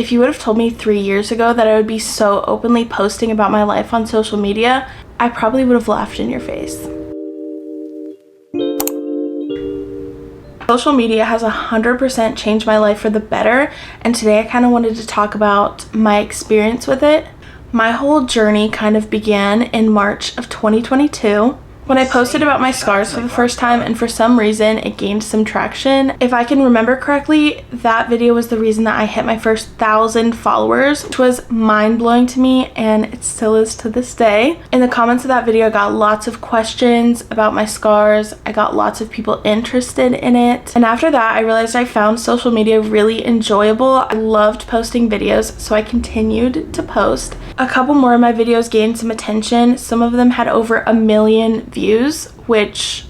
If you would have told me 3 years ago that I would be so openly posting about my life on social media, I probably would have laughed in your face. Social media has 100% changed my life for the better, and today I kind of wanted to talk about my experience with it. My whole journey kind of began in March of 2022 when I posted about my scars for the first time, and for some reason it gained some traction. If I can remember correctly, that video was the reason that I hit my first 1,000 followers, which was mind-blowing to me, and it still is to this day. In the comments of that video, I got lots of questions about my scars. I got lots of people interested in it, and after that I realized I found social media really enjoyable. I loved posting videos, so I continued to post. A couple more of my videos gained some attention. Some of them had over 1 million views, which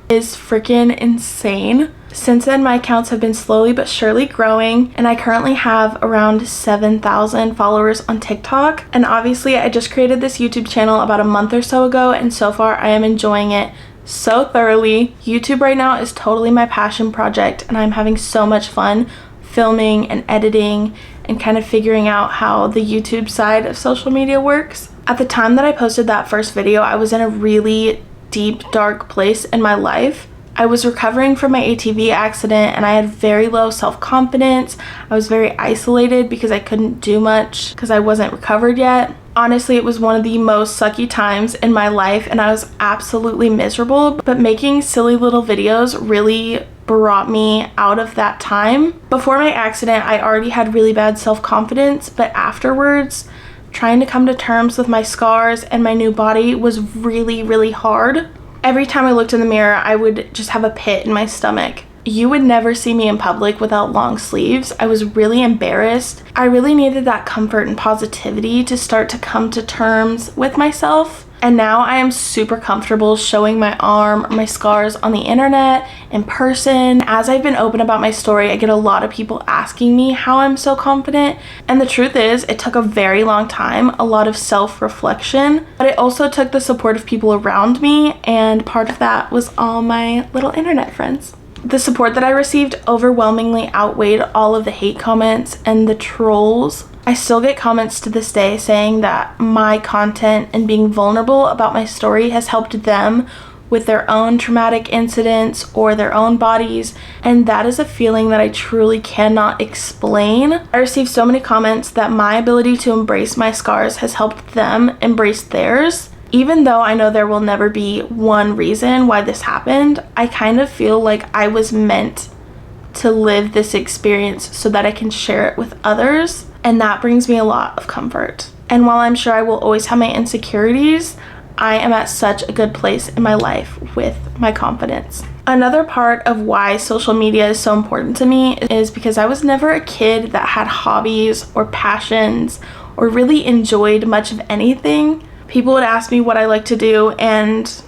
is freaking insane. Since then, my accounts have been slowly but surely growing, and I currently have around 7,000 followers on TikTok. And obviously, I just created this YouTube channel about a month or so ago, and so far I am enjoying it so thoroughly. YouTube right now is totally my passion project, and I'm having so much fun filming and editing and kind of figuring out how the YouTube side of social media works. At the time that I posted that first video, I was in a really deep, dark place in my life. I was recovering from my ATV accident, and I had very low self-confidence. I was very isolated because I couldn't do much because I wasn't recovered yet. Honestly, it was one of the most sucky times in my life, and I was absolutely miserable, but making silly little videos really brought me out of that time. Before my accident, I already had really bad self-confidence, but afterwards, trying to come to terms with my scars and my new body was really, really hard. Every time I looked in the mirror, I would just have a pit in my stomach. You would never see me in public without long sleeves. I was really embarrassed. I really needed that comfort and positivity to start to come to terms with myself. And now I am super comfortable showing my arm or my scars on the internet, in person. As I've been open about my story, I get a lot of people asking me how I'm so confident. And the truth is, it took a very long time, a lot of self-reflection, but it also took the support of people around me, and part of that was all my little internet friends. The support that I received overwhelmingly outweighed all of the hate comments and the trolls. I still get comments to this day saying that my content and being vulnerable about my story has helped them with their own traumatic incidents or their own bodies, and that is a feeling that I truly cannot explain. I received so many comments that my ability to embrace my scars has helped them embrace theirs. Even though I know there will never be one reason why this happened, I kind of feel like I was meant to live this experience so that I can share it with others, and that brings me a lot of comfort. And while I'm sure I will always have my insecurities, I am at such a good place in my life with my confidence. Another part of why social media is so important to me is because I was never a kid that had hobbies or passions or really enjoyed much of anything. People would ask me what I like to do, and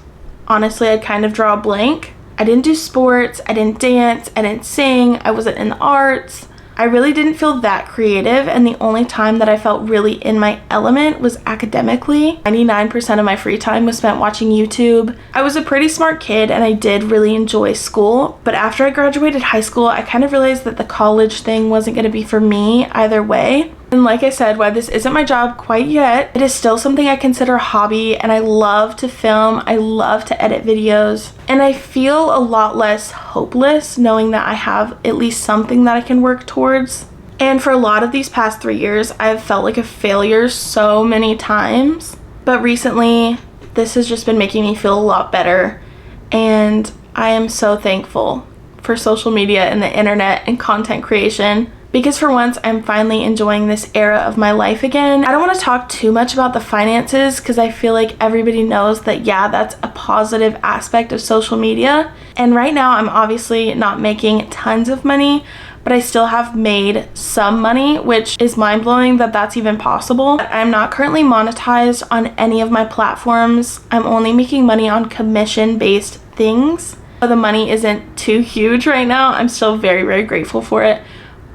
honestly, I'd kind of draw a blank. I didn't do sports, I didn't dance, I didn't sing, I wasn't in the arts. I really didn't feel that creative, and the only time that I felt really in my element was academically. 99% of my free time was spent watching YouTube. I was a pretty smart kid, and I did really enjoy school, but after I graduated high school, I kind of realized that the college thing wasn't going to be for me either way. And like I said, while this isn't my job quite yet, it is still something I consider a hobby, and I love to film, I love to edit videos, and I feel a lot less hopeless knowing that I have at least something that I can work towards. And for a lot of these past 3 years, I've felt like a failure so many times, but recently this has just been making me feel a lot better, and I am so thankful for social media and the internet and content creation, because for once I'm finally enjoying this era of my life again. I don't want to talk too much about the finances because I feel like everybody knows that, yeah, that's a positive aspect of social media. And right now I'm obviously not making tons of money, but I still have made some money, which is mind-blowing that that's even possible. I'm not currently monetized on any of my platforms. I'm only making money on commission-based things. The money isn't too huge right now. I'm still very, very grateful for it,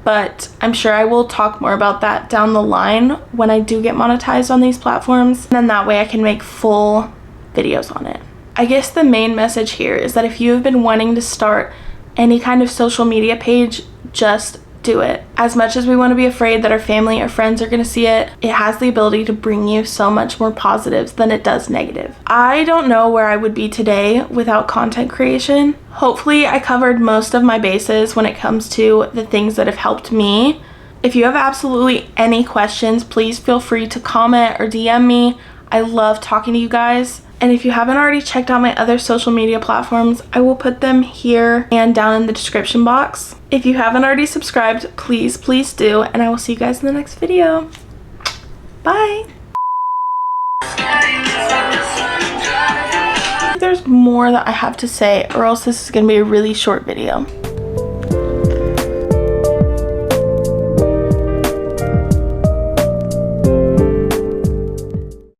but I'm sure I will talk more about that down the line when I do get monetized on these platforms. And then that way I can make full videos on it. I guess the main message here is that if you have been wanting to start any kind of social media page, just do it. As much as we want to be afraid that our family or friends are going to see it, it has the ability to bring you so much more positives than it does negative. I don't know where I would be today without content creation. Hopefully I covered most of my bases when it comes to the things that have helped me. If you have absolutely any questions, please feel free to comment or DM me. I love talking to you guys. And if you haven't already checked out my other social media platforms, I will put them here and down in the description box. If you haven't already subscribed, please do, and I will see you guys in the next video. Bye! There's more that I have to say, or else this is going to be a really short video.